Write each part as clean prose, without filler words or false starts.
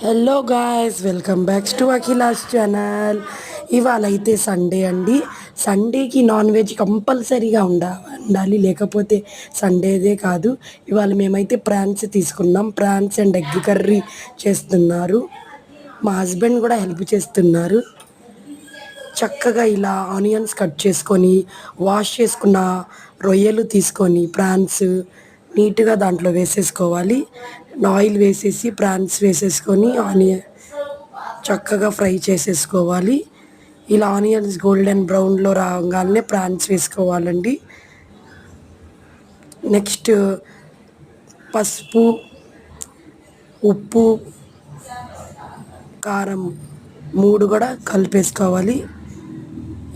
Hello guys, welcome back to Akhila's channel. ఇవాళ అయితే Sunday అండి. సండేకి నాన్ వెజ్ కంపల్సరీగా ఉండాలి, లేకపోతే సండేదే కాదు. ఇవాళ మేమైతే ప్రాన్స్ తీసుకున్నాం. ప్రాన్స్ అండ్ ఎగ్ కర్రీ చేస్తున్నారు. మా హస్బెండ్ కూడా హెల్ప్ చేస్తున్నారు. చక్కగా ఇలా ఆనియన్స్ కట్ చేసుకొని, వాష్ చేసుకున్న రొయ్యలు తీసుకొని, ప్రాన్స్ నీట్గా దాంట్లో వేసేసుకోవాలి. ఆయిల్ వేసేసి ప్రాన్స్ వేసేసుకొని ఆనియన్ చక్కగా ఫ్రై చేసేసుకోవాలి. ఇలా ఆనియన్స్ గోల్డెన్ బ్రౌన్లో రాగానే ప్రాన్స్ వేసుకోవాలండి. నెక్స్ట్ పసుపు, ఉప్పు, కారం 3 కూడా కలిపేసుకోవాలి.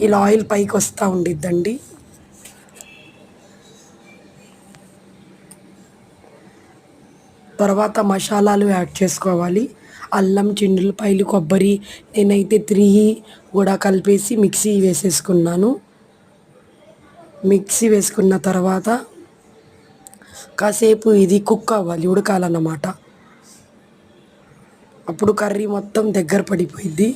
ఇలా ఆయిల్ పైకి వస్తూ ఉండిద్దండి. తర్వాత మసాలాలు యాడ్ చేసుకోవాలి. అల్లం, చిన్నులపాయలు, కొబ్బరి నేనైతే 3 కూడా కలిపేసి మిక్సీ వేసేసుకున్నాను. మిక్సీ వేసుకున్న తర్వాత కాసేపు ఇది కుక్ అవ్వాలి, ఉడకాలన్నమాట. అప్పుడు కర్రీ మొత్తం దగ్గర పడిపోయింది.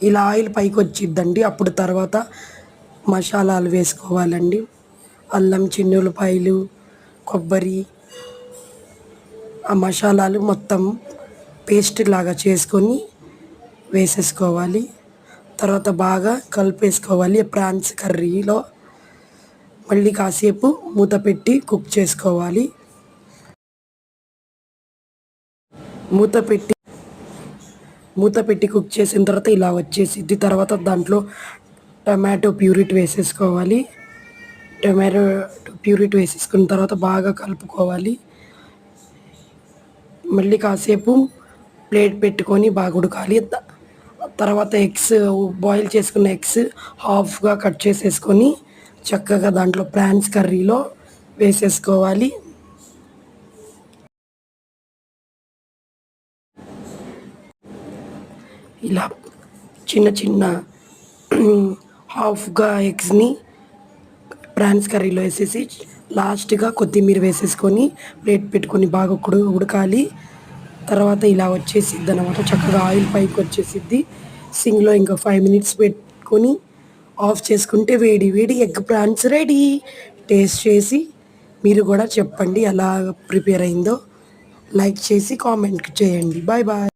ఇలా ఆయిల్ పైకి వచ్చిద్దండి. అప్పుడు తర్వాత మసాలాలు వేసుకోవాలండి. అల్లం, చిన్నులపాయలు, కొబ్బరి, ఆ మసాలాలు మొత్తం పేస్ట్ లాగా చేసుకొని వేసేసుకోవాలి. తర్వాత బాగా కలిపేసుకోవాలి. ప్రాన్స్ కర్రీలో మళ్ళీ కాసేపు మూత పెట్టి కుక్ చేసుకోవాలి. మూత పెట్టి కుక్ చేసిన తర్వాత ఇలా వచ్చేసిద్ది. తర్వాత దాంట్లో టమాటో ప్యూరిట్ వేసేసుకోవాలి. టమాటో ప్యూరిట్ వేసేసుకున్న తర్వాత బాగా కలుపుకోవాలి. మళ్ళీ కాసేపు ప్లేట్ పెట్టుకొని బాగా ఉడకాలి. తర్వాత ఎగ్స్, బాయిల్ చేసుకున్న ఎగ్స్ హాఫ్గా కట్ చేసేసుకొని చక్కగా దాంట్లో ప్రాన్స్ కర్రీలో వేసేసుకోవాలి. ఇలా చిన్న చిన్న హాఫ్గా ఎగ్స్ని ప్రాన్స్ కర్రీలో వేసేసి లాస్ట్గా కొత్తిమీర వేసేసుకొని ప్లేట్ పెట్టుకొని బాగా ఉడకాలి. తర్వాత ఇలా వచ్చేసిద్ది అన్నమాట. చక్కగా ఆయిల్ పైకి వచ్చేసిద్ది. సింగ్లో ఇంకా 5 minutes పెట్టుకొని ఆఫ్ చేసుకుంటే వేడి వేడి ఎగ్ ప్రాన్స్ రెడీ. టేస్ట్ చేసి మీరు కూడా చెప్పండి ఎలా ప్రిపేర్ అయిందో. లైక్ చేసి కామెంట్ చేయండి. Bye bye.